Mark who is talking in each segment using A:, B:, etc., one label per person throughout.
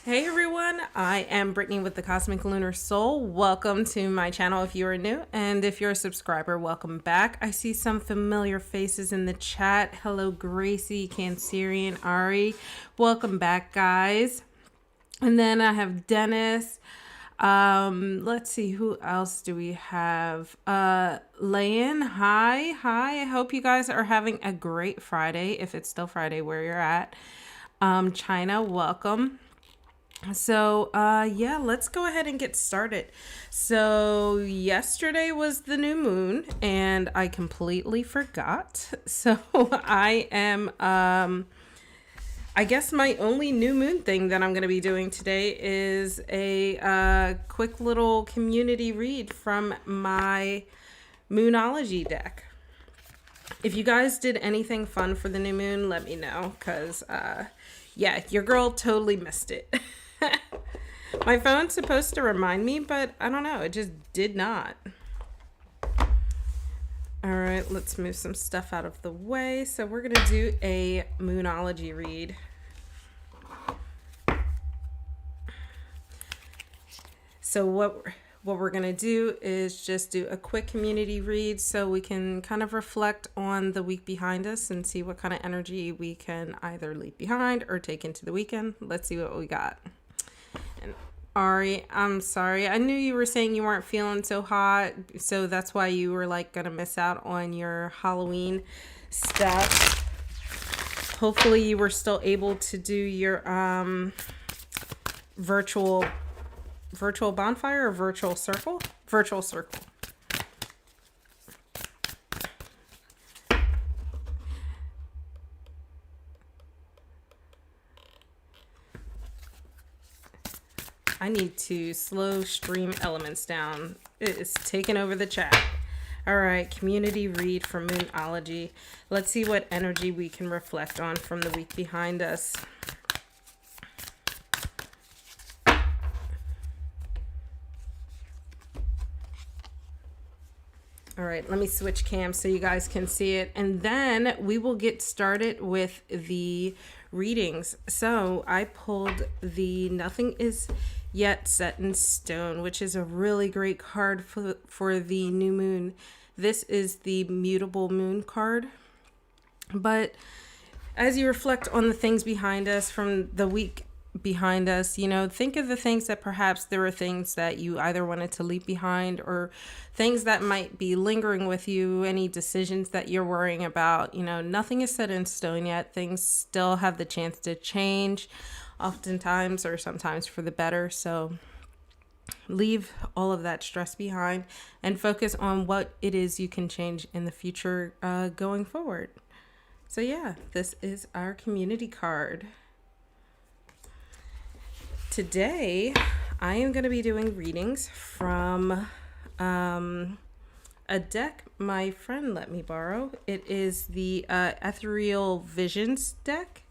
A: Hey everyone, I am Brittany with the Cosmic Lunar Soul. Welcome to my channel if you are new, and if you're a subscriber, welcome back. I see some familiar faces in the chat. Hello Gracie, Cancerian, Ari. Welcome back, guys. And then I have Dennis. Let's see, who else do we have? Layan, hi. I hope you guys are having a great Friday, if it's still Friday where you're at. China, welcome. So, yeah, let's go ahead and get started. So, yesterday was the new moon, and I completely forgot. So, I am, I guess my only new moon thing that I'm going to be doing today is a quick little community read from my Moonology deck. If you guys did anything fun for the new moon, let me know, because, yeah, your girl totally missed it. My phone's supposed to remind me, but I don't know. It just did not. All right, let's move some stuff out of the way. So we're going to do a Moonology read. So what we're going to do is just do a quick community read so we can kind of reflect on the week behind us and see what kind of energy we can either leave behind or take into the weekend. Let's see what we got. And Ari, I'm sorry. I knew you were saying you weren't feeling so hot, so that's why you were like gonna miss out on your Halloween stuff. Hopefully you were still able to do your virtual bonfire or virtual circle? Virtual circle. I need to slow stream elements down. It is taking over the chat. All right, community read for Moonology. Let's see what energy we can reflect on from the week behind us. All right, let me switch cams so you guys can see it. And then we will get started with the readings. So I pulled the Nothing Is Yet Set in Stone, which is a really great card for the new moon. This is the mutable moon card. But as you reflect on the things behind us from the week behind us, you know, think of the things that perhaps there were things that you either wanted to leave behind or things that might be lingering with you, any decisions that you're worrying about. You know, nothing is set in stone yet. Things still have the chance to change, oftentimes or sometimes for the better. So leave all of that stress behind and focus on what it is you can change in the future going forward. So yeah, this is our community card. Today, I am going to be doing readings from a deck my friend let me borrow. It is the Ethereal Visions deck.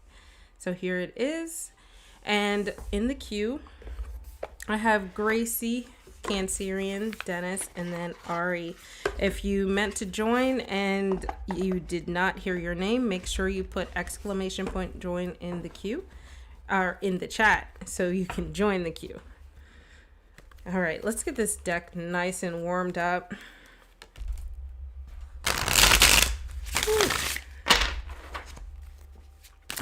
A: So here it is. And in the queue, I have Gracie, Cancerian, Dennis, and then Ari. If you meant to join and you did not hear your name, make sure you put !join in the queue. Or in the chat so you can join the queue. All right, let's get this deck nice and warmed up. Whew.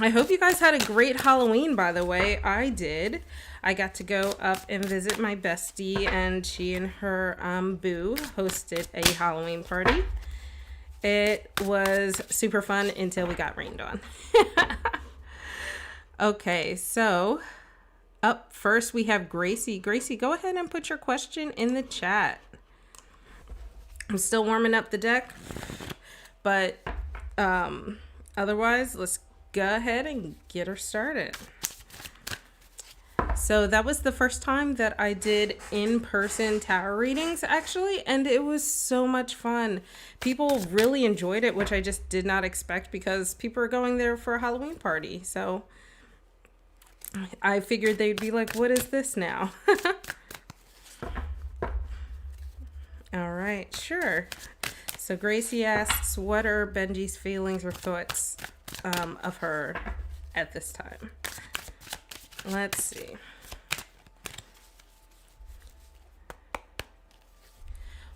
A: I hope you guys had a great Halloween, by the way. I did. I got to go up and visit my bestie, and she and her boo hosted a Halloween party. It was super fun until we got rained on. Okay, so up first we have Gracie. Gracie, go ahead and put your question in the chat. I'm still warming up the deck, but otherwise, let's go ahead and get her started. So that was the first time that I did in-person tarot readings, actually, and it was so much fun. People really enjoyed it, which I just did not expect because people are going there for a Halloween party. So I figured they'd be like, what is this now? All right, sure. So Gracie asks, what are Benji's feelings or thoughts of her at this time? Let's see.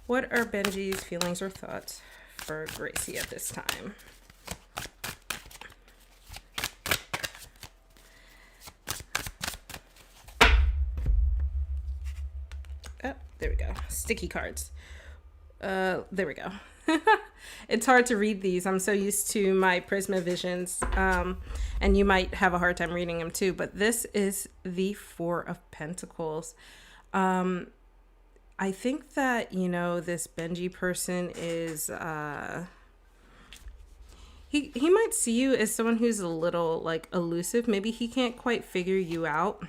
A: What are Benji's feelings or thoughts for Gracie at this time? Oh, there we go. Sticky cards. There we go. It's hard to read these. I'm so used to my Prisma visions, and you might have a hard time reading them too. But this is the Four of Pentacles. I think that, you know, this Benji person is, he might see you as someone who's a little like elusive. Maybe he can't quite figure you out.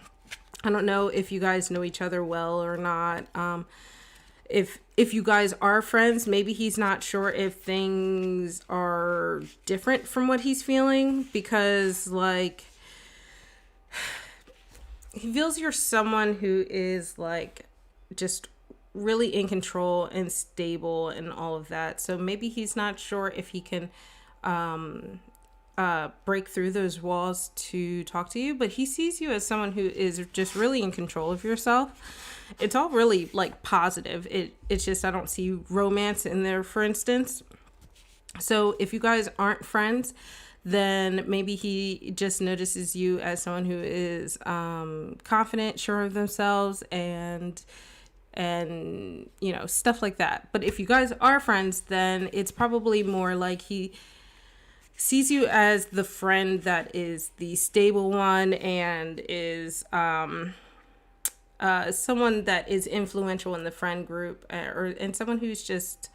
A: I don't know if you guys know each other well or not. If you guys are friends, maybe he's not sure if things are different from what he's feeling, because like he feels you're someone who is like just really in control and stable and all of that. So maybe he's not sure if he can break through those walls to talk to you, but he sees you as someone who is just really in control of yourself. It's all really like positive. It's just I don't see romance in there, for instance. So if you guys aren't friends, then maybe he just notices you as someone who is confident, sure of themselves, and you know, stuff like that. But if you guys are friends, then it's probably more like he sees you as the friend that is the stable one and is someone that is influential in the friend group, and someone who's just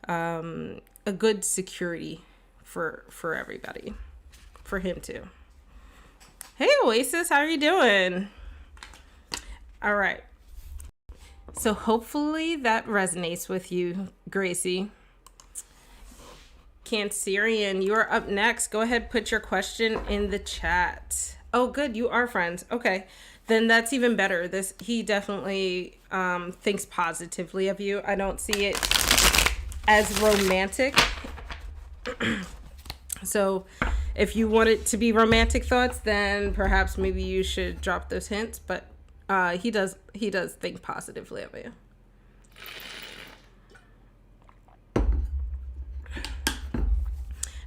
A: a good security for everybody, for him too. Hey Oasis, how are you doing? All right. So hopefully that resonates with you, Gracie. Cancerian, you're up next. Go ahead, put your question in the chat. Oh, good. You are friends. Okay. Then that's even better. He definitely thinks positively of you. I don't see it as romantic. So if you want it to be romantic thoughts, then perhaps maybe you should drop those hints. But he does think positively of you.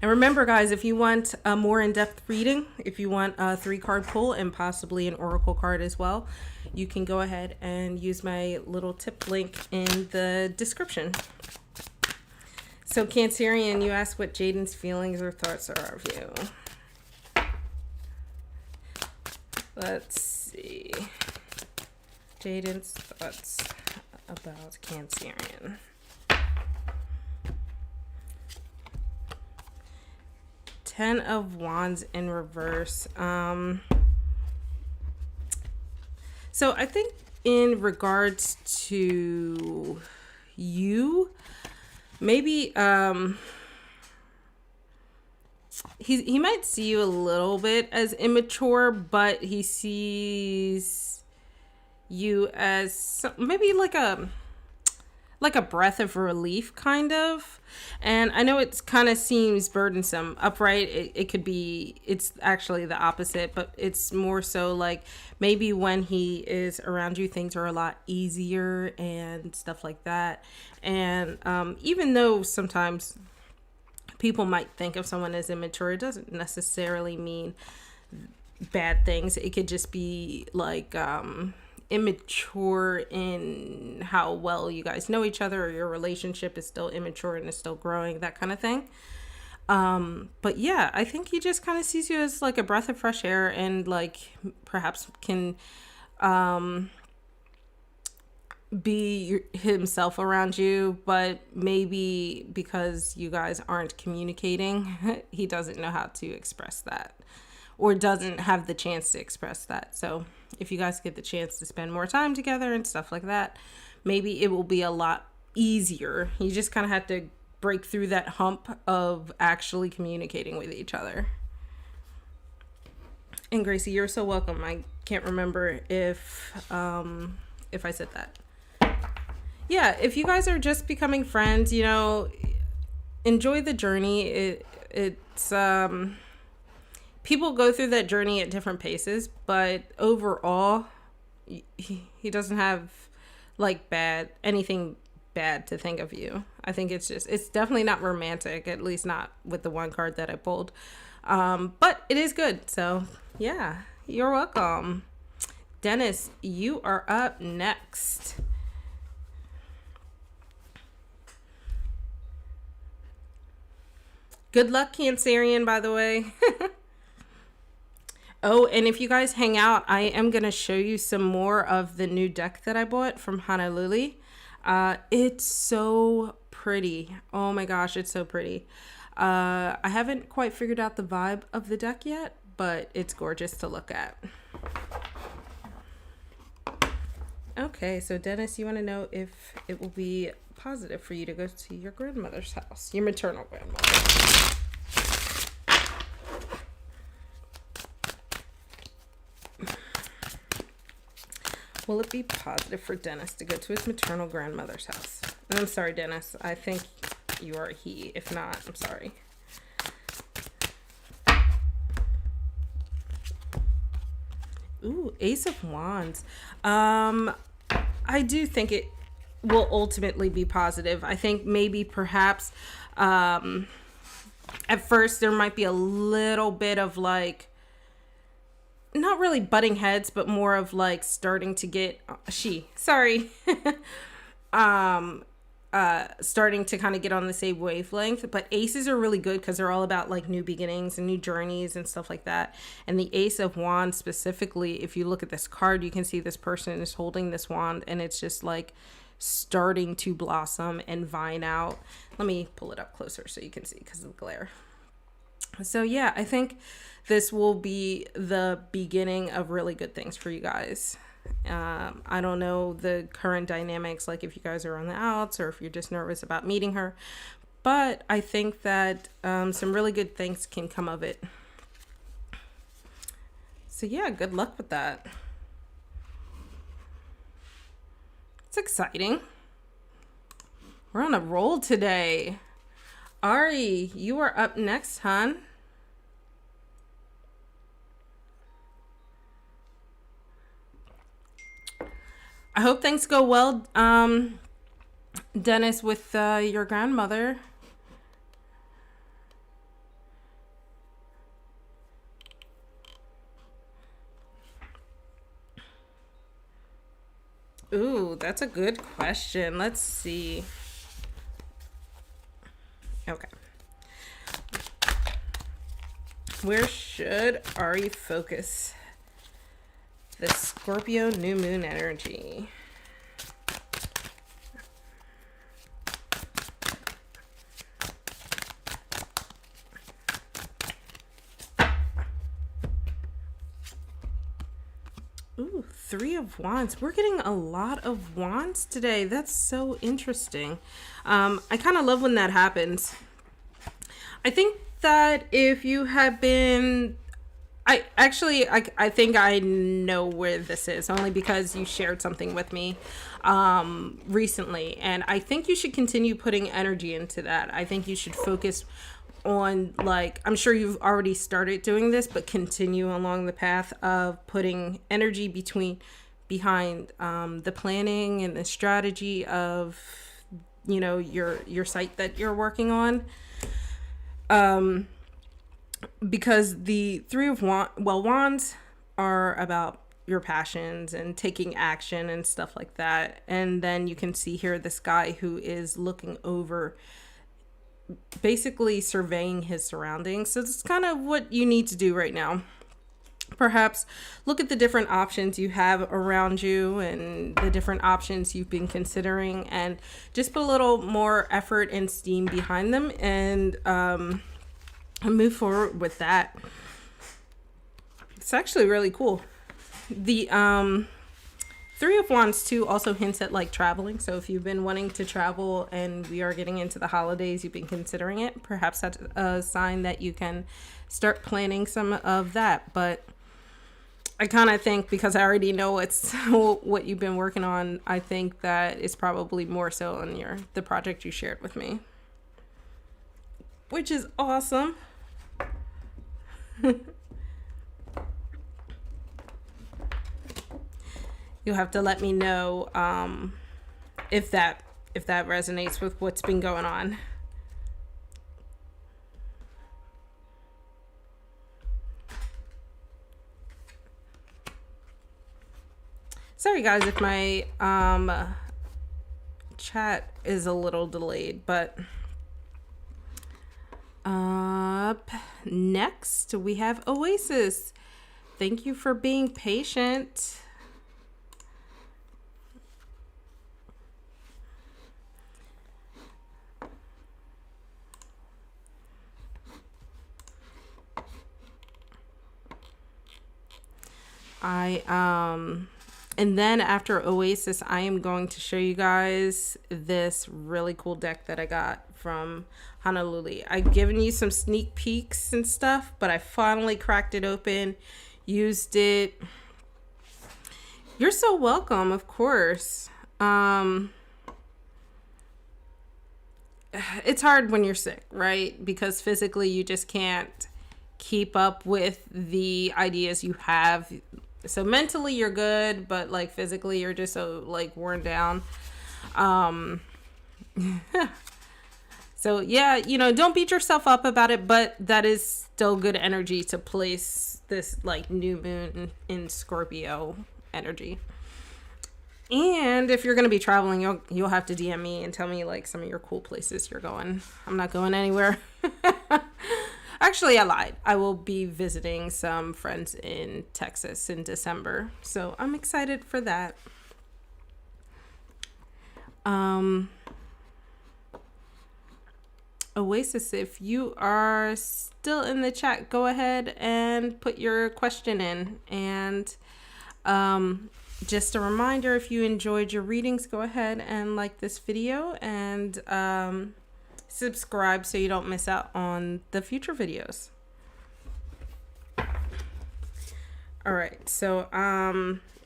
A: And remember, guys, if you want a more in-depth reading, if you want a 3-card pull and possibly an oracle card as well, you can go ahead and use my little tip link in the description. So Cancerian, you asked what Jaden's feelings or thoughts are of you. Let's see. Jaden's thoughts about Cancerian. Ten of Wands in reverse. So I think in regards to you, maybe he might see you a little bit as immature, but he sees you as maybe like a breath of relief, kind of. And I know it kind of seems burdensome. Upright, it could be, it's actually the opposite, but it's more so like maybe when he is around you, things are a lot easier and stuff like that. And even though sometimes people might think of someone as immature, it doesn't necessarily mean bad things. It could just be like immature in how well you guys know each other, or your relationship is still immature and is still growing, that kind of thing. But yeah, I think he just kind of sees you as like a breath of fresh air, and like perhaps can be himself around you, but maybe because you guys aren't communicating, he doesn't know how to express that, or doesn't have the chance to express that. So if you guys get the chance to spend more time together and stuff like that, maybe it will be a lot easier. You just kind of have to break through that hump of actually communicating with each other. And Gracie, you're so welcome. I can't remember if I said that. Yeah, if you guys are just becoming friends, you know, enjoy the journey. It's people go through that journey at different paces, but overall, he doesn't have like anything bad to think of you. I think it's definitely not romantic, at least not with the one card that I pulled. But it is good. So yeah, you're welcome. Dennis, you are up next. Good luck, Cancerian, by the way. Oh, and if you guys hang out, I am going to show you some more of the new deck that I bought from Honolulu. It's so pretty. Oh my gosh, it's so pretty. I haven't quite figured out the vibe of the deck yet, but it's gorgeous to look at. Okay, so Dennis, you want to know if it will be positive for you to go to your grandmother's house, your maternal grandmother. Will it be positive for Dennis to go to his maternal grandmother's house? And I'm sorry, Dennis. I think you are a he. If not, I'm sorry. Ooh, Ace of Wands. I do think it will ultimately be positive. I think maybe perhaps at first there might be a little bit of like, not really butting heads, but more of like starting to get starting to kind of get on the same wavelength. But aces are really good because they're all about like new beginnings and new journeys and stuff like that. And the Ace of Wands specifically, if you look at this card, you can see this person is holding this wand and it's just like starting to blossom and vine out. Let me pull it up closer so you can see because of the glare. So yeah, I think this will be the beginning of really good things for you guys. I don't know the current dynamics, like if you guys are on the outs or if you're just nervous about meeting her, but I think that some really good things can come of it. So yeah, good luck with that. It's exciting. We're on a roll today. Ari, you are up next, hon. I hope things go well, Dennis, with your grandmother. Ooh, that's a good question. Let's see. Okay. Where should Ari focus the Scorpio new moon energy? Ooh, Three of Wands. We're getting a lot of wands today. That's so interesting. I kind of love when that happens. I think that if you have been, I think I know where this is, only because you shared something with me recently, and I think you should continue putting energy into that. I think you should focus on, like, I'm sure you've already started doing this, but continue along the path of putting energy behind the planning and the strategy of, you know, your site that you're working on. Because the Three of Wands are about your passions and taking action and stuff like that. And then you can see here this guy who is looking over, basically surveying his surroundings. So it's kind of what you need to do right now. Perhaps look at the different options you have around you and the different options you've been considering, and just put a little more effort and steam behind them, and move forward with that. It's actually really cool. The Three of Wands too also hints at like traveling. So if you've been wanting to travel and we are getting into the holidays, you've been considering it, perhaps that's a sign that you can start planning some of that. But I kind of think, because I already know it's what you've been working on, I think that it's probably more so on the project you shared with me, which is awesome. You'll have to let me know if that resonates with what's been going on. Sorry guys if my chat is a little delayed, but up next we have Oasis. Thank you for being patient. And then after Oasis, I am going to show you guys this really cool deck that I got from Honolulu. I've given you some sneak peeks and stuff, but I finally cracked it open, used it. You're so welcome, of course. It's hard when you're sick, right? Because physically you just can't keep up with the ideas you have. So mentally you're good, but like physically you're just so like worn down. So yeah, you know, don't beat yourself up about it, but that is still good energy to place this like new moon in Scorpio energy. And if you're going to be traveling, you'll have to DM me and tell me like some of your cool places you're going. I'm not going anywhere. Actually, I lied. I will be visiting some friends in Texas in December. So I'm excited for that. Oasis, if you are still in the chat, go ahead and put your question in. And just a reminder, if you enjoyed your readings, go ahead and like this video and subscribe so you don't miss out on the future videos. All right, so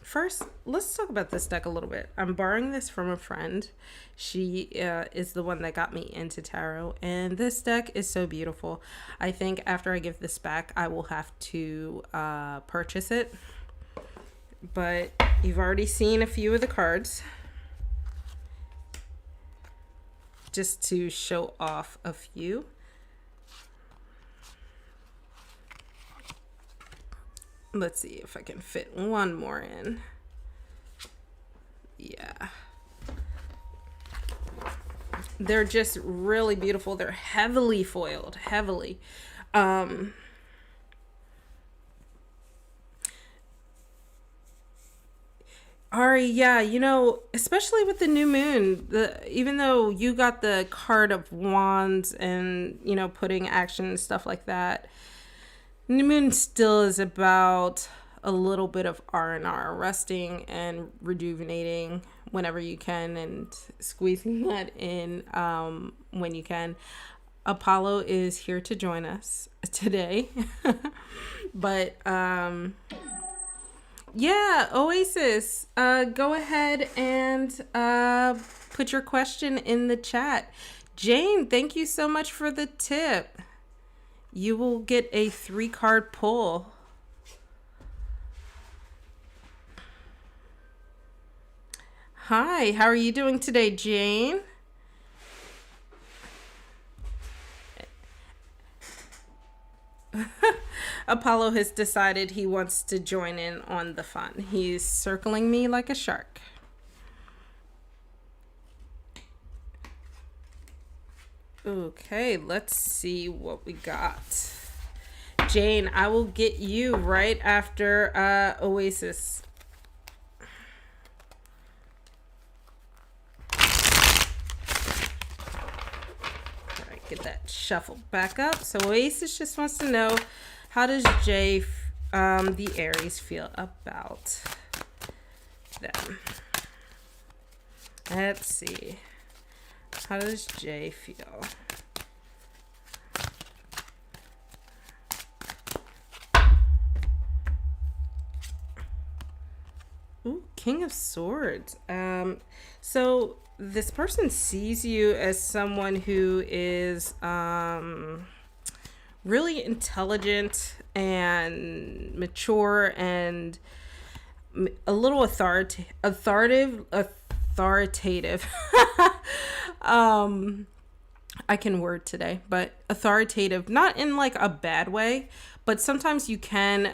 A: first let's talk about this deck a little bit. I'm borrowing this from a friend. She is the one that got me into tarot, and this deck is so beautiful. I think after I give this back, I will have to purchase it, but you've already seen a few of the cards. Just to show off a few. Let's see if I can fit one more in. Yeah. They're just really beautiful. They're heavily foiled, heavily. Ari, yeah, you know, especially with the new moon, even though you got the card of wands and, you know, putting action and stuff like that, new moon still is about a little bit of R&R, resting and rejuvenating whenever you can and squeezing that in when you can. Apollo is here to join us today. But yeah, Oasis, go ahead and put your question in the chat. Jane, thank you so much for the tip. You will get a 3-card pull. Hi, how are you doing today, Jane? Apollo has decided he wants to join in on the fun. He's circling me like a shark. Okay, let's see what we got. Jane, I will get you right after Oasis. All right, get that shuffled back up. So Oasis just wants to know, how does Jay, the Aries, feel about them? Let's see. How does Jay feel? Ooh, King of Swords. So this person sees you as someone who is really intelligent and mature and a little authoritative. I can word today, but authoritative, not in like a bad way, but sometimes you can,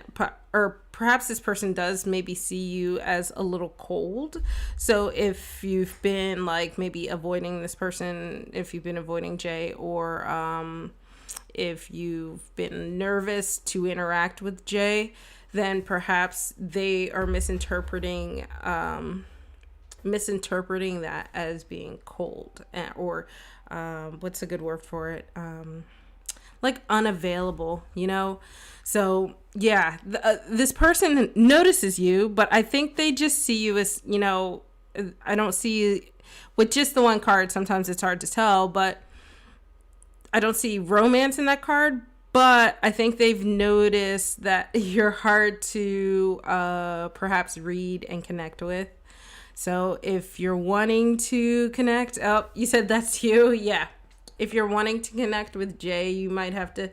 A: or perhaps this person does maybe see you as a little cold. So if you've been like maybe avoiding this person, if you've been avoiding Jay, or if you've been nervous to interact with Jay, then perhaps they are misinterpreting that as being cold, or what's a good word for it? Like unavailable, you know? So yeah, this person notices you, but I think they just see you as, you know, I don't see you with just the one card. Sometimes it's hard to tell, but I don't see romance in that card. But I think they've noticed that you're hard to perhaps read and connect with. So if you're wanting to connect, oh, you said that's you? Yeah. If you're wanting to connect with Jay, you might have to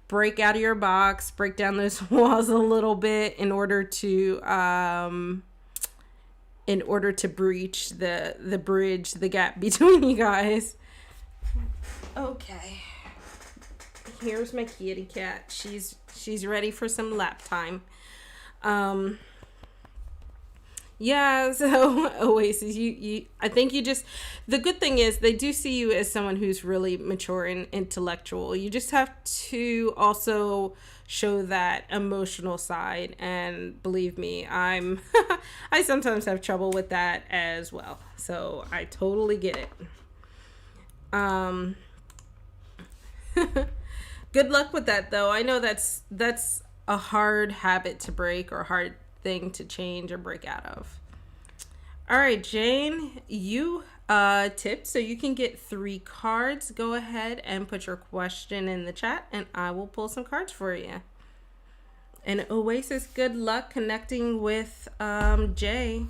A: break out of your box, break down those walls a little bit in order to breach the bridge, the gap between you guys. Okay. Here's my kitty cat. She's ready for some lap time. Yeah, so Oasis, I think you just, the good thing is they do see you as someone who's really mature and intellectual. You just have to also show that emotional side, and believe me, I sometimes have trouble with that as well. So I totally get it. Good luck with that though. I know that's a hard habit to break, or a hard thing to change or break out of. All right, Jane, you tipped, so you can get 3 cards. Go ahead and put your question in the chat, and I will pull some cards for you. And Oasis, good luck connecting with Jay.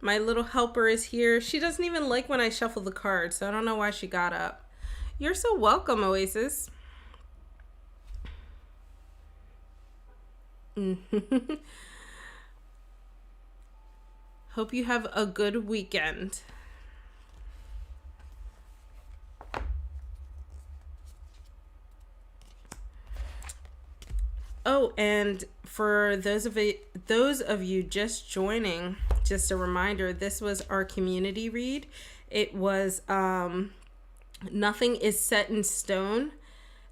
A: My little helper is here. She doesn't even like when I shuffle the cards, so I don't know why she got up. You're so welcome, Oasis. Hope you have a good weekend. Oh, and for those of you just joining, just a reminder, this was our community read. It was nothing is set in stone.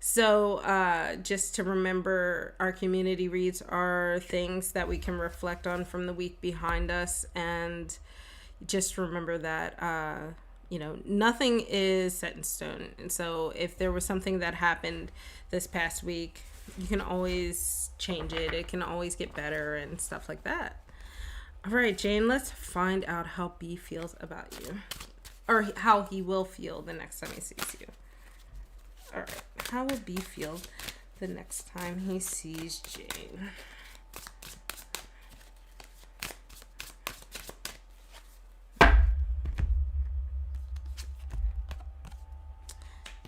A: So just to remember, our community reads are things that we can reflect on from the week behind us, and just remember that nothing is set in stone. And so if there was something that happened this past week, you can always change it. It can always get better and stuff like that. All right, Jane, let's find out how B feels about you, or how he will feel the next time he sees you. All right, how will B feel the next time he sees Jane?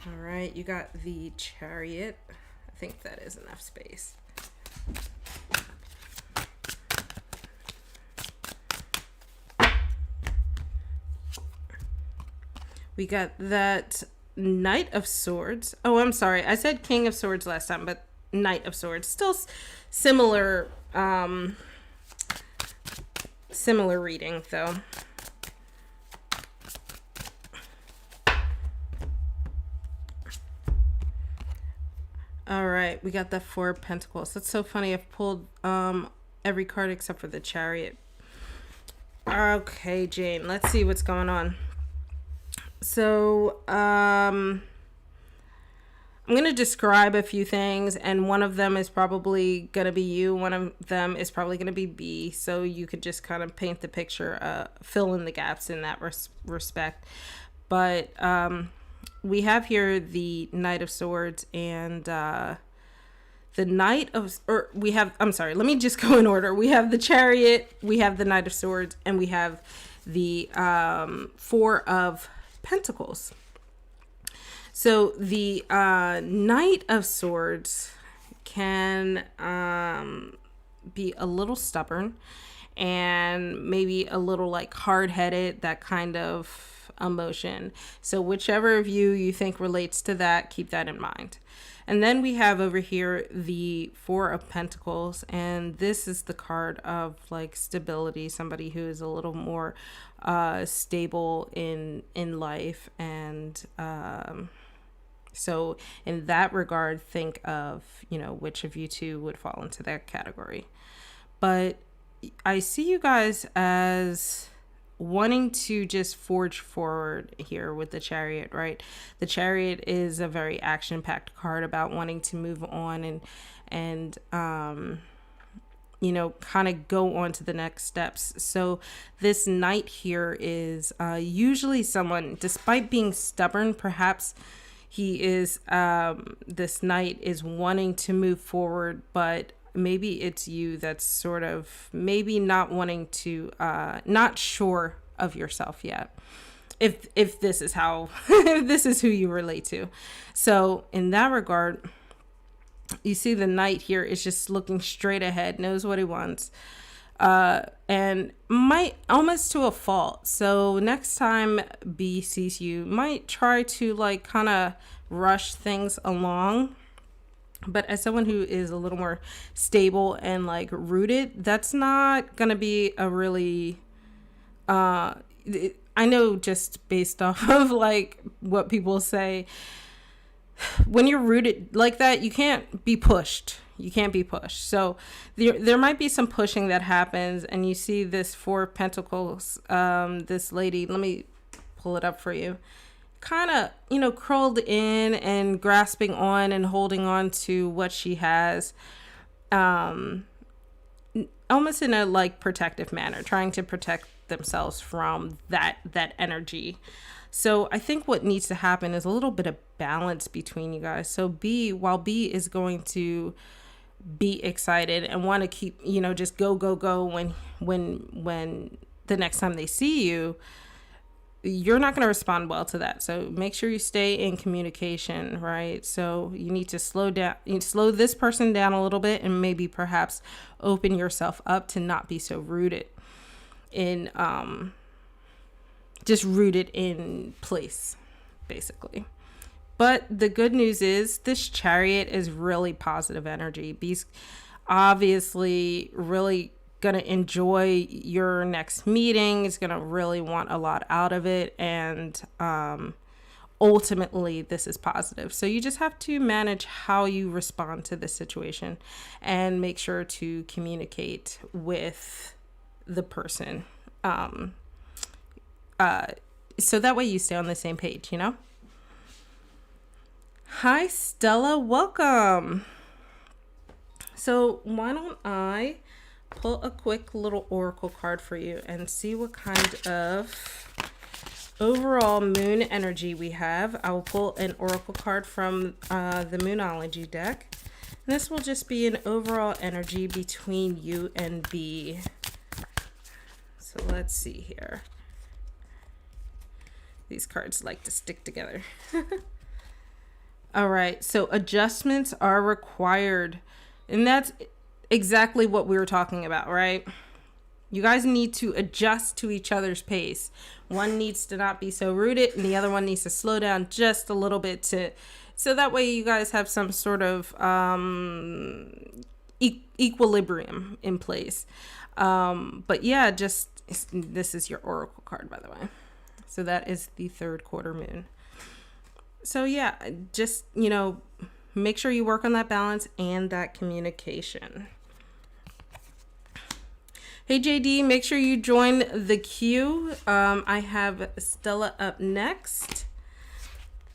A: All right, you got the Chariot. I think that is enough space. We got that Knight of Swords. Oh, I'm sorry. I said King of Swords last time, but Knight of Swords. Still similar, similar reading, though. All right, we got the Four of Pentacles. That's so funny. I've pulled every card except for the Chariot. Okay, Jane, let's see what's going on. So, I'm going to describe a few things, and one of them is probably going to be you. One of them is probably going to be B, so you could just kind of paint the picture, fill in the gaps in that respect. But we have here the Knight of Swords and the Knight of, or we have, I'm sorry, let me just go in order. We have the Chariot, we have the Knight of Swords, and we have the Four of Pentacles. So the Knight of Swords can be a little stubborn and maybe a little like hard-headed, that kind of emotion. So whichever of you think relates to that, keep that in mind. And then we have over here the Four of Pentacles, and this is the card of like stability, somebody who is a little more stable in life. And so in that regard, think of, you know, which of you two would fall into that category. But I see you guys as wanting to just forge forward here with the Chariot, right? The Chariot is a very action-packed card about wanting to move on and you know, kind of go on to the next steps. So this Knight here is usually someone, despite being stubborn, perhaps he is, this Knight is wanting to move forward, but maybe it's you that's sort of maybe not wanting to, not sure of yourself yet. If this is how, if this is who you relate to. So in that regard, you see the Knight here is just looking straight ahead, knows what he wants, and might almost to a fault. So next time B sees you, might try to like kind of rush things along. But as someone who is a little more stable and like rooted, that's not going to be a really, I know just based off of like what people say, when you're rooted like that, you can't be pushed. You can't be pushed. So there might be some pushing that happens. And you see this Four of Pentacles, this lady, let me pull it up for you, kind of, you know, curled in and grasping on and holding on to what she has, almost in a like protective manner, trying to protect themselves from that energy. So I think what needs to happen is a little bit of balance between you guys. So while B is going to be excited and want to keep, you know, just go when the next time they see you, you're not going to respond well to that. So make sure you stay in communication, right? So you need to slow down, you need to slow this person down a little bit, and maybe perhaps open yourself up to not be so rooted in, just rooted in place, basically. But the good news is this Chariot is really positive energy. B's obviously really going to enjoy your next meeting, is going to really want a lot out of it, and ultimately this is positive. So you just have to manage how you respond to this situation and make sure to communicate with the person, so that way you stay on the same page, you know. Hi Stella, welcome. So why don't I pull a quick little oracle card for you and see what kind of overall moon energy we have. I will pull an oracle card from the Moonology deck. And this will just be an overall energy between you and B. So let's see here. These cards like to stick together. All right, so adjustments are required. And that's exactly what we were talking about, right? You guys need to adjust to each other's pace. One needs to not be so rooted, and the other one needs to slow down just a little bit, so that way you guys have some sort of equilibrium in place. But yeah, this is your oracle card, by the way. So that is the third quarter moon. So yeah, just, you know, make sure you work on that balance and that communication. Hey JD, make sure you join the queue. I have Stella up next.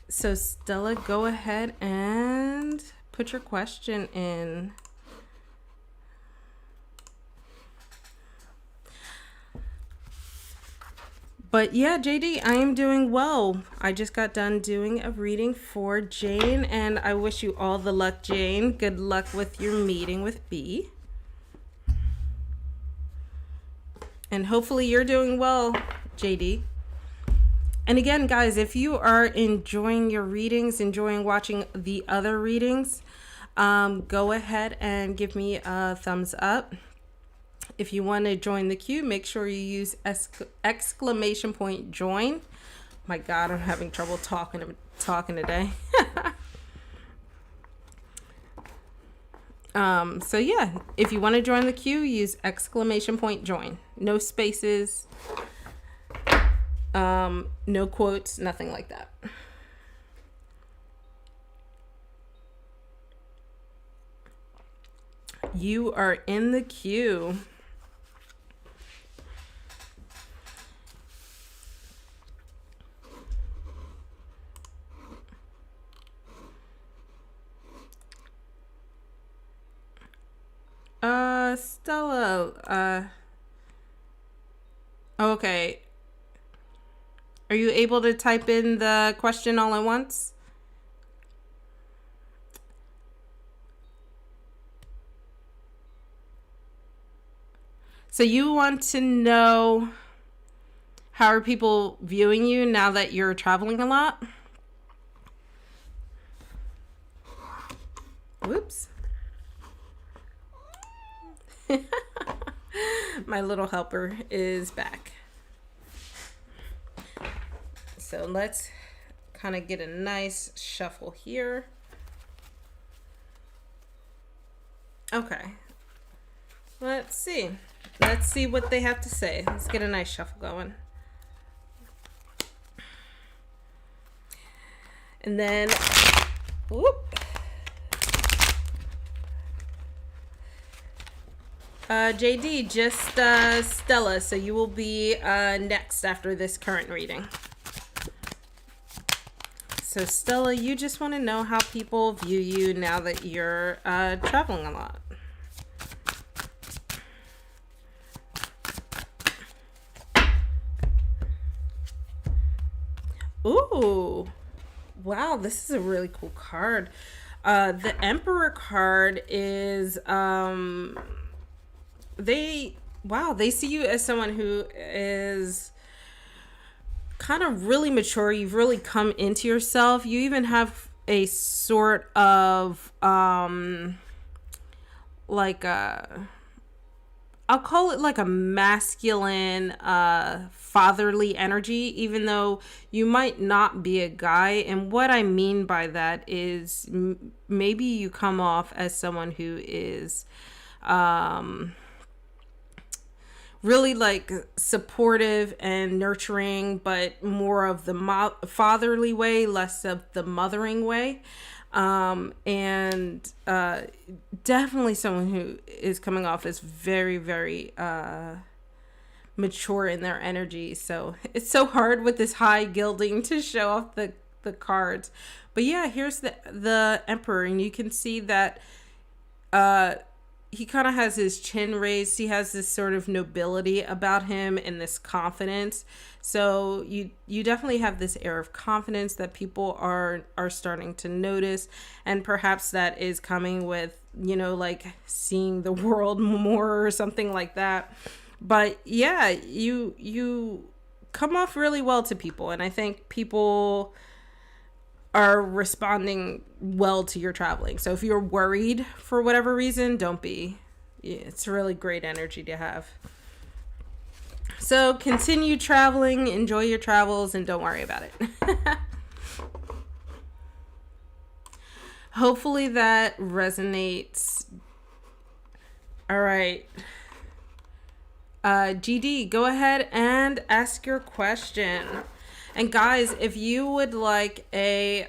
A: So Stella, go ahead and put your question in. But yeah, JD, I am doing well. I just got done doing a reading for Jane, and I wish you all the luck, Jane. Good luck with your meeting with B. And hopefully you're doing well JD. And again, guys, if you are enjoying your readings, enjoying watching the other readings, go ahead and give me a thumbs up. If you want to join the queue, make sure you use exclamation point join. My God, I'm having trouble talking today. So yeah, if you want to join the queue, use exclamation point join. No spaces, no quotes, nothing like that. You are in the queue. Stella, okay. Are you able to type in the question all at once? So you want to know, how are people viewing you now that you're traveling a lot? Whoops. My little helper is back. So let's kind of get a nice shuffle here. Okay. Let's see. Let's see what they have to say. Let's get a nice shuffle going. And then, whoop. JD, just Stella, so you will be next after this current reading. So Stella, you just want to know how people view you now that you're traveling a lot. Ooh, wow, this is a really cool card. The Emperor card is they see you as someone who is kind of really mature. You've really come into yourself. You even have a sort of like a, I'll call it like a masculine fatherly energy, even though you might not be a guy. And what I mean by that is maybe you come off as someone who is really like supportive and nurturing, but more of the fatherly way, less of the mothering way. And definitely someone who is coming off as very, very mature in their energy. So it's so hard with this high gilding to show off the cards. But yeah, here's the Emperor, and you can see that he kind of has his chin raised. He has this sort of nobility about him and this confidence. So you definitely have this air of confidence that people are starting to notice. And perhaps that is coming with, like seeing the world more or something like that. But yeah, you come off really well to people. And I think people are responding well to your traveling. So if you're worried for whatever reason, don't be. It's really great energy to have. So continue traveling, enjoy your travels, and don't worry about it. Hopefully that resonates. All right. GD, go ahead and ask your question. And guys, if you would like a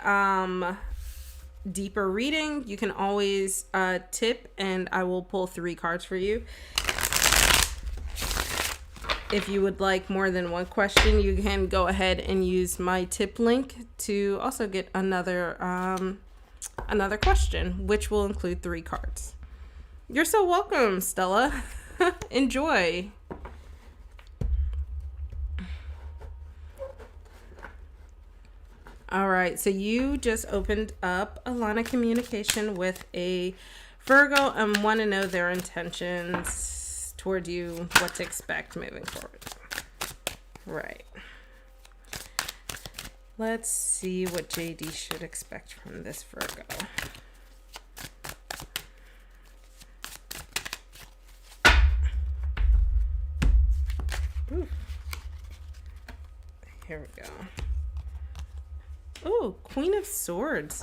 A: deeper reading, you can always tip and I will pull 3 cards for you. If you would like more than one question, you can go ahead and use my tip link to also get another question, which will include 3 cards. You're so welcome, Stella. Enjoy. All right, so you just opened up a line of communication with a Virgo and want to know their intentions toward you, what to expect moving forward. Right. Let's see what JD should expect from this Virgo. Ooh. Here we go. Oh, Queen of Swords.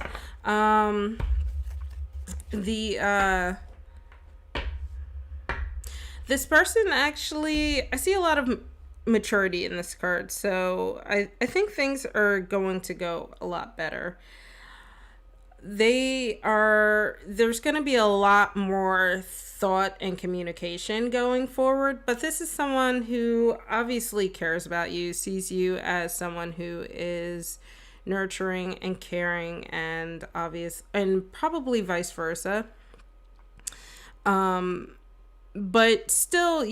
A: This person actually, I see a lot of maturity in this card, so I think things are going to go a lot better. There's going to be a lot more thought and communication going forward, but this is someone who obviously cares about you, sees you as someone who is nurturing and caring, and probably vice versa. But still,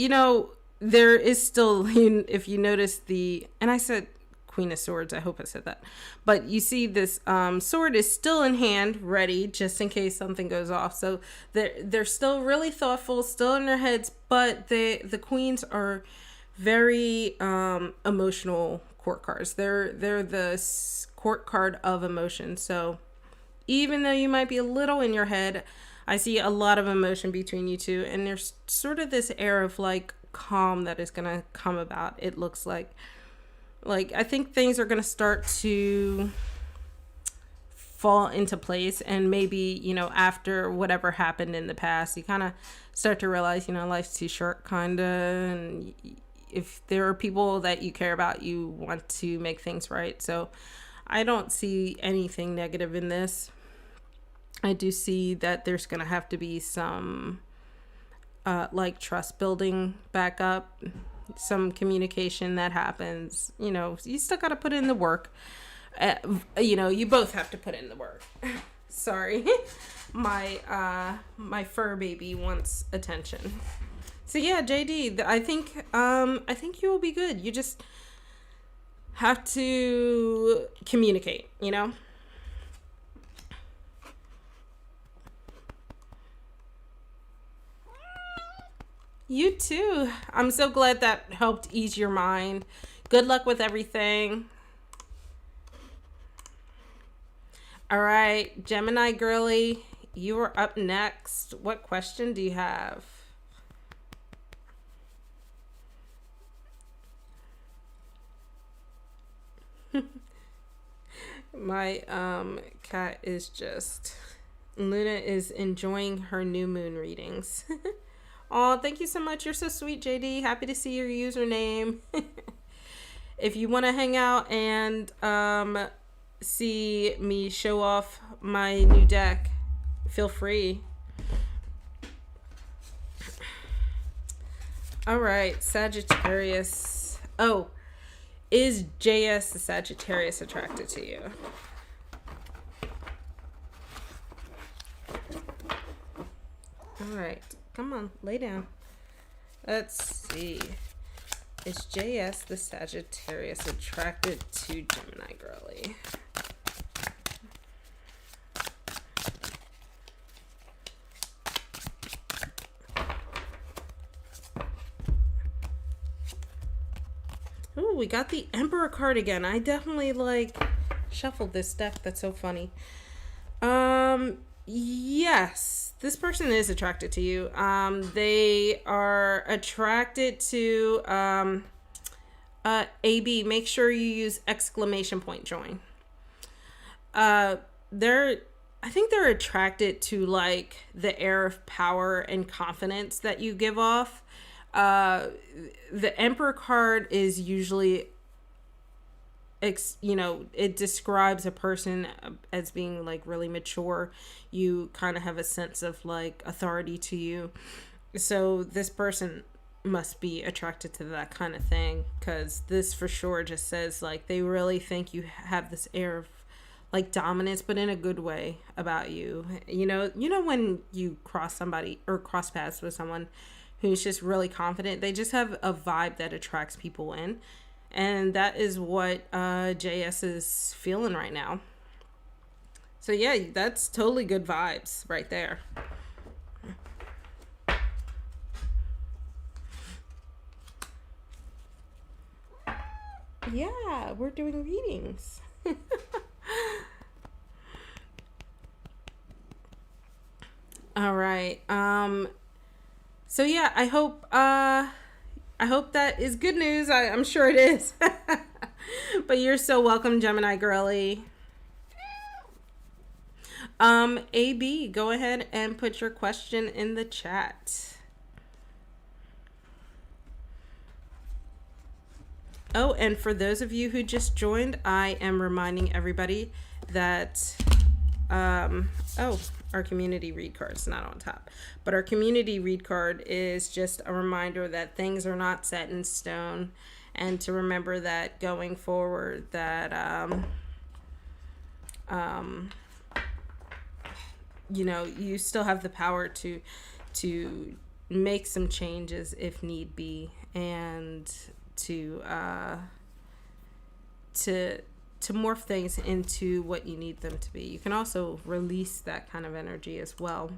A: there is still, if you notice and I said Queen of Swords, I hope I said that, but you see this sword is still in hand, ready, just in case something goes off. So they're still really thoughtful, still in their heads, but the queens are very emotional court cards. They're the court card of emotion. So even though you might be a little in your head, I see a lot of emotion between you two, and there's sort of this air of like calm that is going to come about. It looks like I think things are going to start to fall into place, and maybe, after whatever happened in the past, you kind of start to realize, life's too short, kind of, and if there are people that you care about, you want to make things right. So I don't see anything negative in this. I do see that there's going to have to be some trust building back up, some communication that happens. You still got to put in the work. You both have to put in the work. Sorry. My fur baby wants attention. So yeah, JD, I think you will be good. You just have to communicate, You too. I'm so glad that helped ease your mind. Good luck with everything. All right, Gemini girly, you are up next. What question do you have? My cat is just... Luna is enjoying her new moon readings. Oh, thank you so much. You're so sweet, JD. Happy to see your username. If you want to hang out and see me show off my new deck, feel free. All right, Sagittarius. Oh, is JS the Sagittarius attracted to you? All right. Come on, lay down. Let's see. Is JS the Sagittarius attracted to Gemini girly? Ooh, we got the Emperor card again. I definitely shuffled this deck. That's so funny. Yes, this person is attracted to you. They are attracted to AB. Make sure you use exclamation point join. I think they're attracted to the air of power and confidence that you give off. The Emperor card is usually it describes a person as being really mature. You kind of have a sense of authority to you. So this person must be attracted to that kind of thing, because this for sure just says they really think you have this air of dominance, but in a good way about you. When you cross paths with someone who's just really confident, they just have a vibe that attracts people in. And that is what JS is feeling right now. So yeah, that's totally good vibes right there. Yeah, we're doing readings. All right. So yeah, I hope that is good news. I'm sure it is. But you're so welcome, Gemini girly. AB, go ahead and put your question in the chat. Oh, and for those of you who just joined, I am reminding everybody that our community read card's not on top, but our community read card is just a reminder that things are not set in stone, and to remember that going forward that you know, you still have the power to make some changes if need be, and to morph things into what you need them to be. You can also release that kind of energy as well.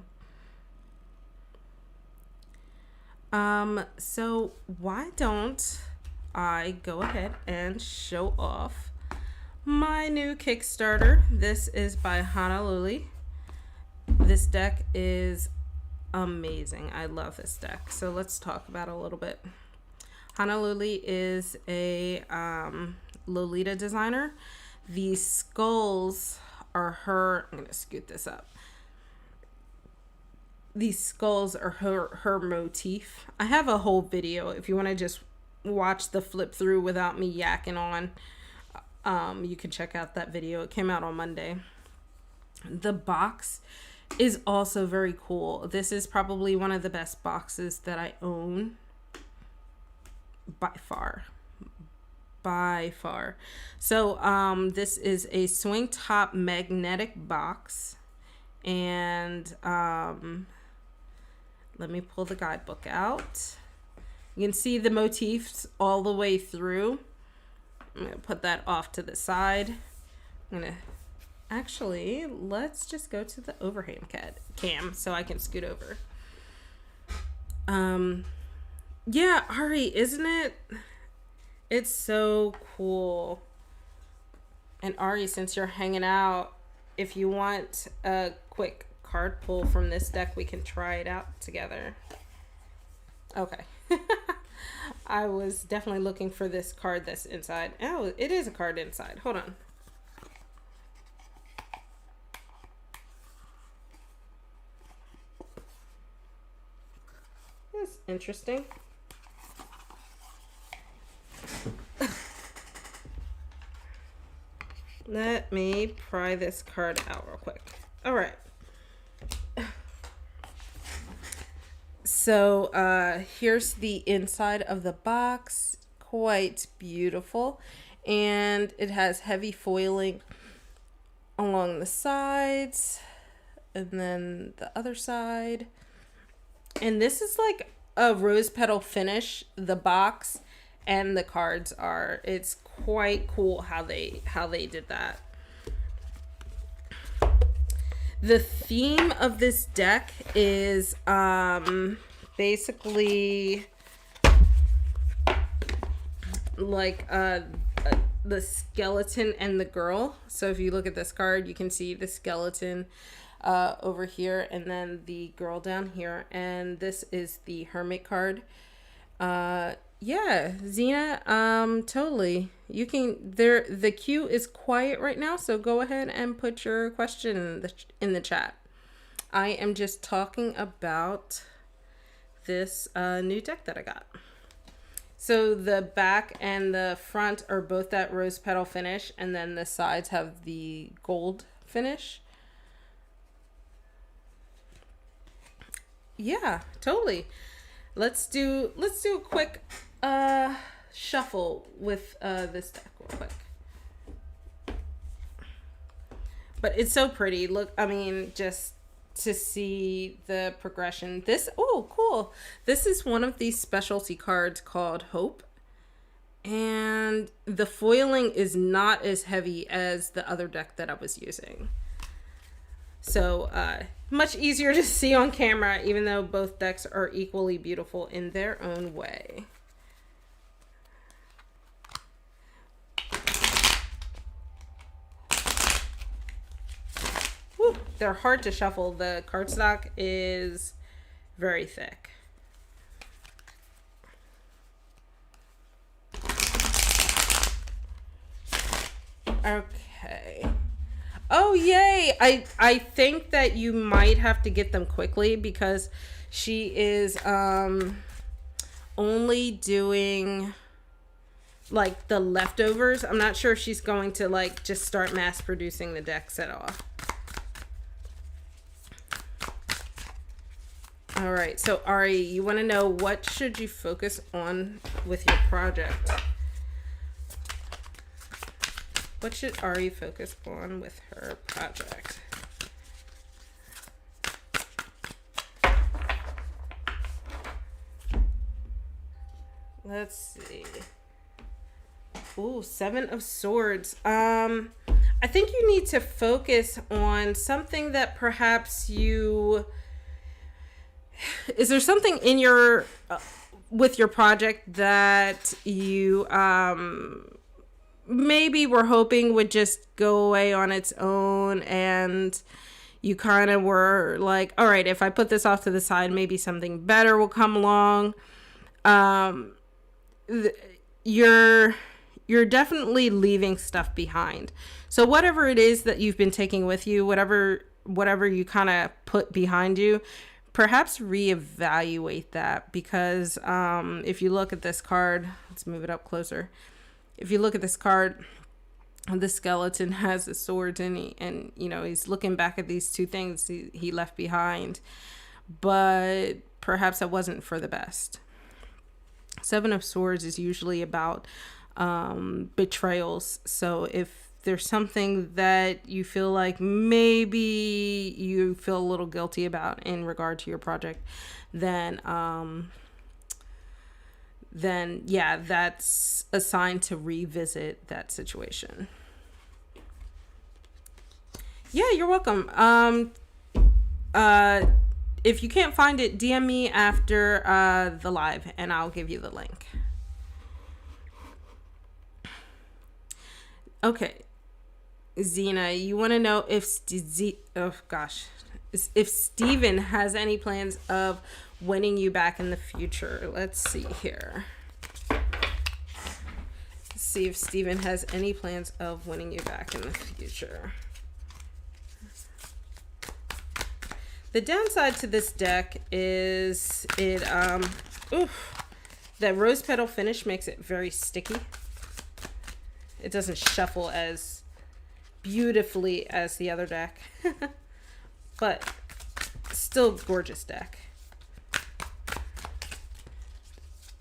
A: So why don't I go ahead and show off my new Kickstarter. This is by Honolulu. This deck is amazing. I love this deck. So let's talk about it a little bit. Honolulu is a Lolita designer. The skulls are her. I'm gonna scoot this up. These skulls are her motif. I have a whole video if you want to just watch the flip through without me yakking on. You can check out that video. It came out on Monday. The box is also very cool. This is probably one of the best boxes that I own by far. So this is a swing top magnetic box, and let me pull the guidebook out. You can see the motifs all the way through. I'm gonna put that off to the side. I'm gonna actually, let's just go to the overhand cam so I can scoot over. Yeah, Ari, isn't it? It's so cool. And Ari, since you're hanging out, if you want a quick card pull from this deck, we can try it out together. Okay. I was definitely looking for this card that's inside. Oh, it is a card inside. Hold on. That's interesting. Let me pry this card out real quick. All right. So here's the inside of the box. Quite beautiful. And it has heavy foiling along the sides. And then the other side. And this is like a rose petal finish, the box and the cards are. It's quite cool how they did that. The theme of this deck is basically like the skeleton and the girl. So if you look at this card, you can see the skeleton over here and then the girl down here, and this is the Hermit card. Yeah, Zena, totally. You can, the queue is quiet right now, so go ahead and put your question in the chat. I am just talking about this new deck that I got. So the back and the front are both that rose petal finish, and then the sides have the gold finish. Yeah, totally. Let's do a quick shuffle with this deck real quick. But it's so pretty. Look, I mean, just to see the progression. This, oh, cool. This is one of these specialty cards called Hope. And the foiling is not as heavy as the other deck that I was using. So, much easier to see on camera, even though both decks are equally beautiful in their own way. they're hard to shuffle. The cardstock is very thick. Okay. Oh, yay. I think that you might have to get them quickly because she is only doing like the leftovers. I'm not sure if she's going to like just start mass producing the deck set off. All right, so Ari, you want to know what should you focus on with your project? What should Ari focus on with her project? Let's see. Ooh, 7 of Swords. I think you need to focus on something that perhaps you... Is there something in your... with your project that you... maybe we're hoping would just go away on its own, and you kind of were like, all right, if I put this off to the side, maybe something better will come along. You're definitely leaving stuff behind. So whatever it is that you've been taking with you, whatever you kind of put behind you, perhaps reevaluate that, because if you look at this card, let's move it up closer. If you look at this card, the skeleton has the swords and you know, he's looking back at these two things he left behind, but perhaps that wasn't for the best. 7 of Swords is usually about betrayals. So if there's something that you feel like maybe you feel a little guilty about in regard to your project, then yeah, that's a sign to revisit that situation. Yeah, you're welcome. If you can't find it, DM me after the live and I'll give you the link. Okay. Zena, you want to know if if Steven has any plans of winning you back in the future. Let's see here. Let's see if Steven has any plans of winning you back in the future. The downside to this deck is that rose petal finish makes it very sticky. It doesn't shuffle as beautifully as the other deck, but still gorgeous deck.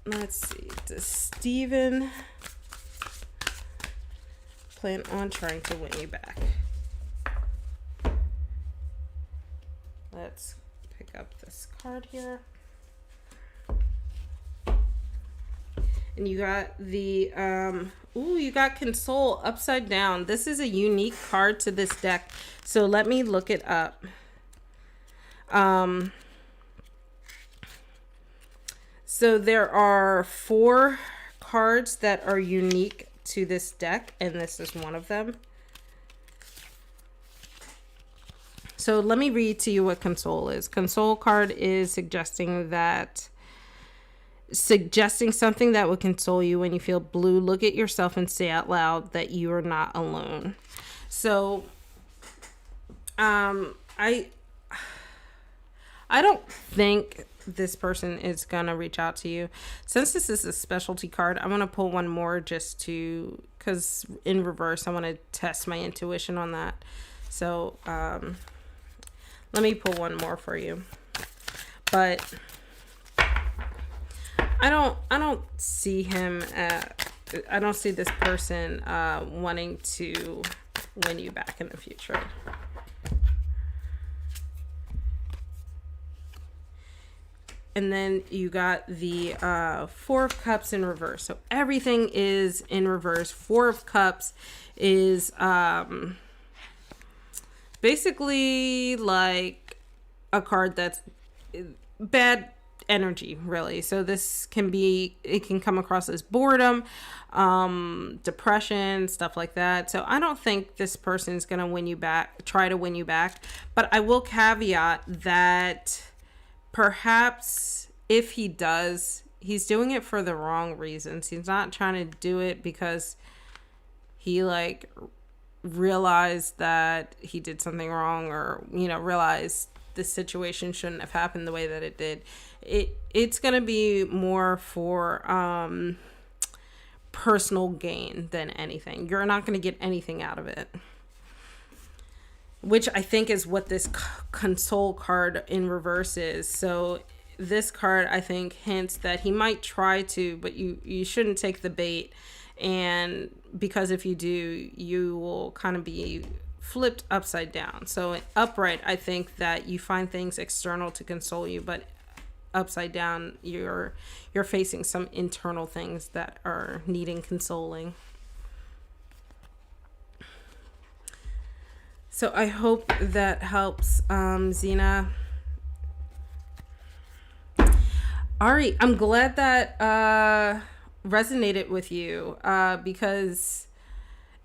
A: Let's see, does Steven plan on trying to win you back? Let's pick up this card here. And you got the, you got Console upside down. This is a unique card to this deck. So let me look it up. So there are 4 cards that are unique to this deck, and this is one of them. So let me read to you what Console is. Console card is suggesting something that would console you when you feel blue. Look at yourself and say out loud that you are not alone. So I don't think this person is gonna reach out to you. Since this is a specialty card, I want to pull one more just to, because in reverse I want to test my intuition on that. So let me pull one more for you. But I don't see him I don't see this person wanting to win you back in the future. And then you got the 4 of Cups in reverse. So everything is in reverse. 4 of Cups is basically like a card that's bad energy, really. So this can be, it can come across as boredom, depression, stuff like that. So I don't think this person is going to win you back, try to win you back. But I will caveat that perhaps if he does, he's doing it for the wrong reasons. He's not trying to do it because he like realized that he did something wrong, or, you know, realized the situation shouldn't have happened the way that it did. It's going to be more for personal gain than anything. You're not going to get anything out of it, which I think is what this console card in reverse is. So this card, I think, hints that he might try to, but you shouldn't take the bait. And because if you do, you will kind of be flipped upside down. So upright, I think that you find things external to console you, but upside down, you're facing some internal things that are needing consoling. So I hope that helps, Zena. Ari, I'm glad that resonated with you, because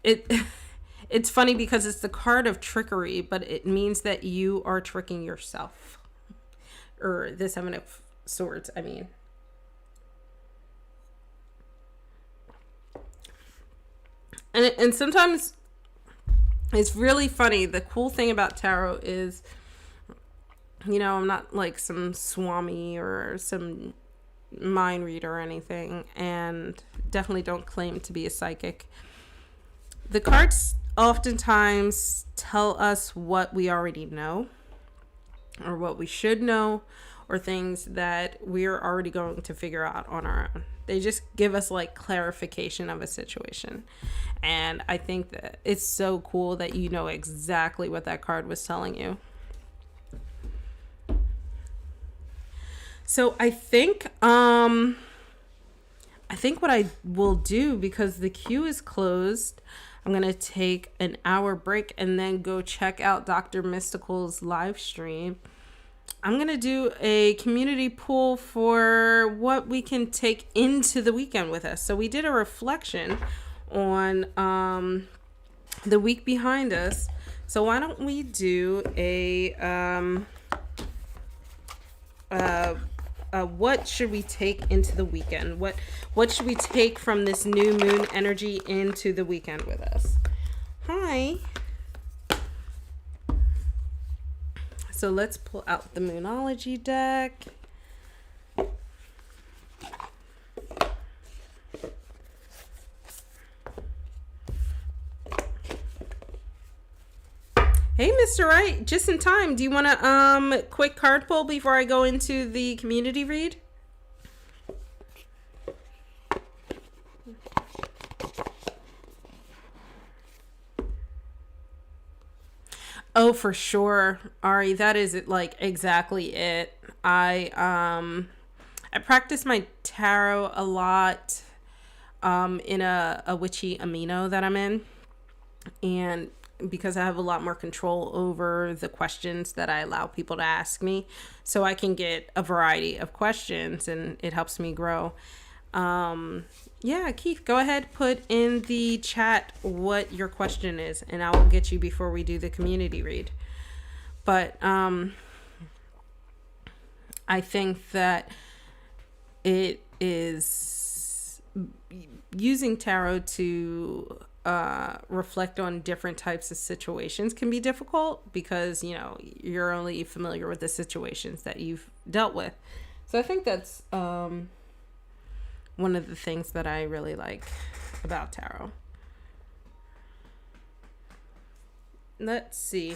A: it's funny because it's the card of trickery, but it means that you are tricking yourself, or the Seven of Swords, I mean. And sometimes it's really funny. The cool thing about tarot is, you know, I'm not like some swami or some mind reader or anything, and definitely don't claim to be a psychic. The cards oftentimes tell us what we already know, or what we should know, or things that we're already going to figure out on our own. They just give us like clarification of a situation. And I think that it's so cool that you know exactly what that card was telling you. So I think what I will do, because the queue is closed, I'm going to take an hour break and then go check out Dr. Mystical's live stream. I'm going to do a community pool for what we can take into the weekend with us. So we did a reflection on the week behind us. So why don't we do a what should we take into the weekend? What should we take from this new moon energy into the weekend with us? Hi. So let's pull out the Moonology deck. Hey, Mr. Wright, just in time. Do you want to quick card pull before I go into the community read? Oh, for sure, Ari. That is it. Like exactly it. I practice my tarot a lot in a witchy amino that I'm in, and because I have a lot more control over the questions that I allow people to ask me, so I can get a variety of questions, and it helps me grow. Yeah, Keith, go ahead, put in the chat what your question is, and I will get you before we do the community read. But I think that it is using tarot to reflect on different types of situations can be difficult, because, you know, you're only familiar with the situations that you've dealt with. So I think that's one of the things that I really like about tarot. Let's see.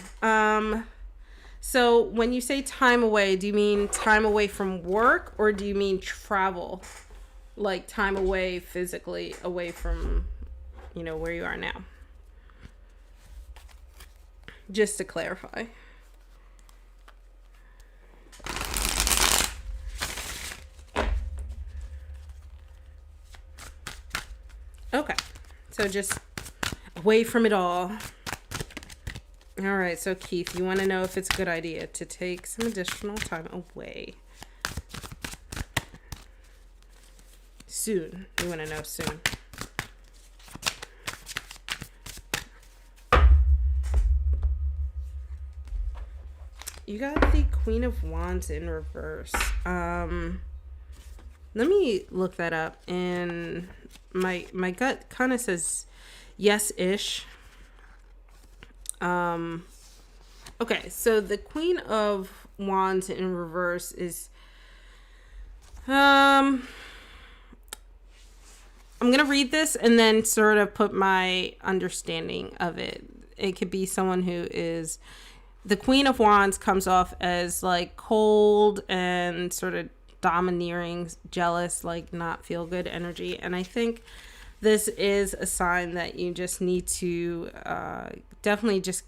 A: So when you say time away, do you mean time away from work, or do you mean travel? Like time away physically, away from, you know, where you are now? Just to clarify. Okay, so just away from it all. All right, so Keith, you want to know if it's a good idea to take some additional time away. soon. You want to know soon. You got the Queen of Wands in reverse. Let me look that up. And my gut kind of says yes-ish. Okay, so the Queen of Wands in reverse is I'm gonna read this and then sort of put my understanding of it. It could be someone who is, the Queen of Wands comes off as like cold and sort of domineering, jealous, like not feel good energy. And I think this is a sign that you just need to definitely just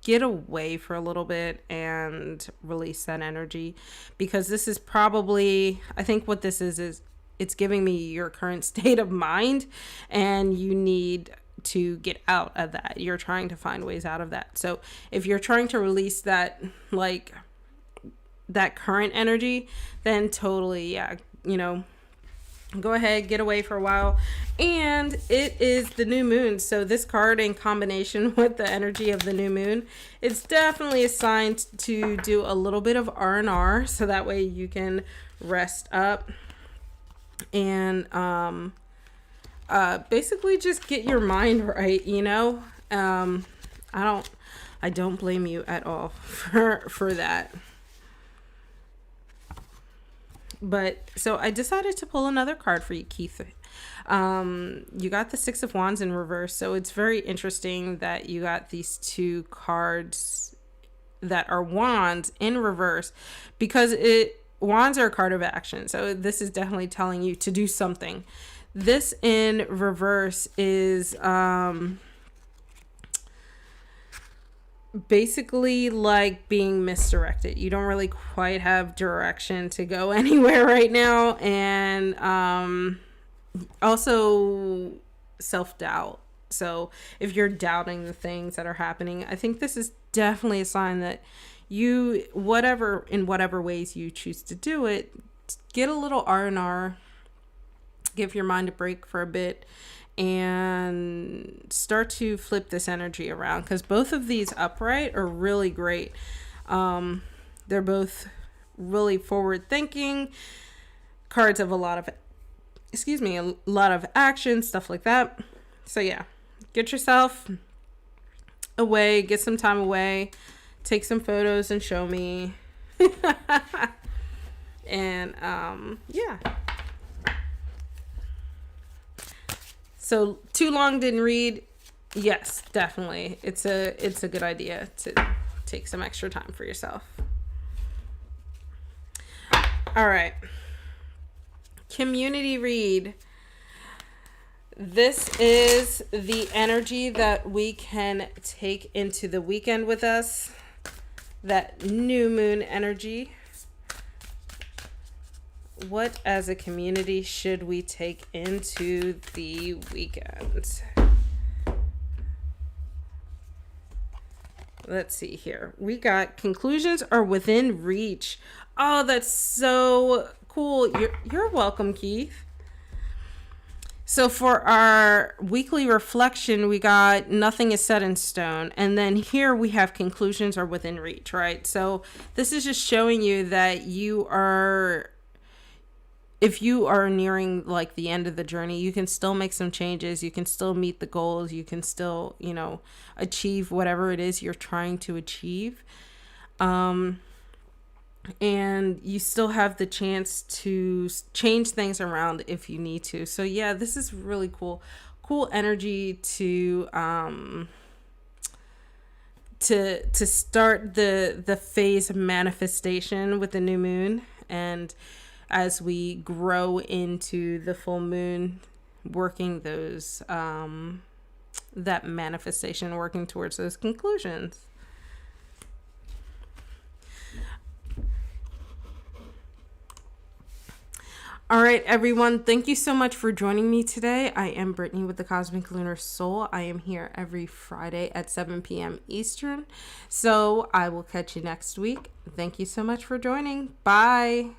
A: get away for a little bit and release that energy, because this is probably, I think what this is it's giving me your current state of mind, and you need to get out of that. You're trying to find ways out of that. So if you're trying to release that, like that current energy, then totally, yeah, you know, go ahead, get away for a while. And it is the new moon, so this card in combination with the energy of the new moon, it's definitely a sign to do a little bit of R&R, so that way you can rest up and basically just get your mind right, you know. I don't blame you at all for that. But so I decided to pull another card for you, Keith. You got the Six of Wands in reverse, so it's very interesting that you got these two cards that are wands in reverse, because wands are a card of action. So this is definitely telling you to do something. This in reverse is basically like being misdirected. You don't really quite have direction to go anywhere right now, and also self-doubt. So if you're doubting the things that are happening, I think this is definitely a sign that you, in whatever ways you choose to do it, get a little R&R, give your mind a break for a bit, and start to flip this energy around, because both of these upright are really great. They're both really forward thinking cards of a lot of action, stuff like that. So yeah, get yourself away, get some time away, take some photos and show me. And yeah. So too long didn't read. Yes, definitely. It's a good idea to take some extra time for yourself. All right. Community read. This is the energy that we can take into the weekend with us. That new moon energy. What as a community should we take into the weekend? Let's see here. We got conclusions are within reach. Oh, that's so cool. You're welcome, Keith. So for our weekly reflection, we got nothing is set in stone. And then here we have conclusions are within reach, right? So this is just showing you that if you are nearing like the end of the journey, you can still make some changes. You can still meet the goals. You can still, achieve whatever it is you're trying to achieve. And you still have the chance to change things around if you need to. So yeah, this is really cool energy to start the phase of manifestation with the new moon. And as we grow into the full moon, working those that manifestation, working towards those conclusions. All right, everyone. Thank you so much for joining me today. I am Brittany with the Cosmic Lunar Soul. I am here every Friday at 7 p.m. Eastern. So I will catch you next week. Thank you so much for joining. Bye.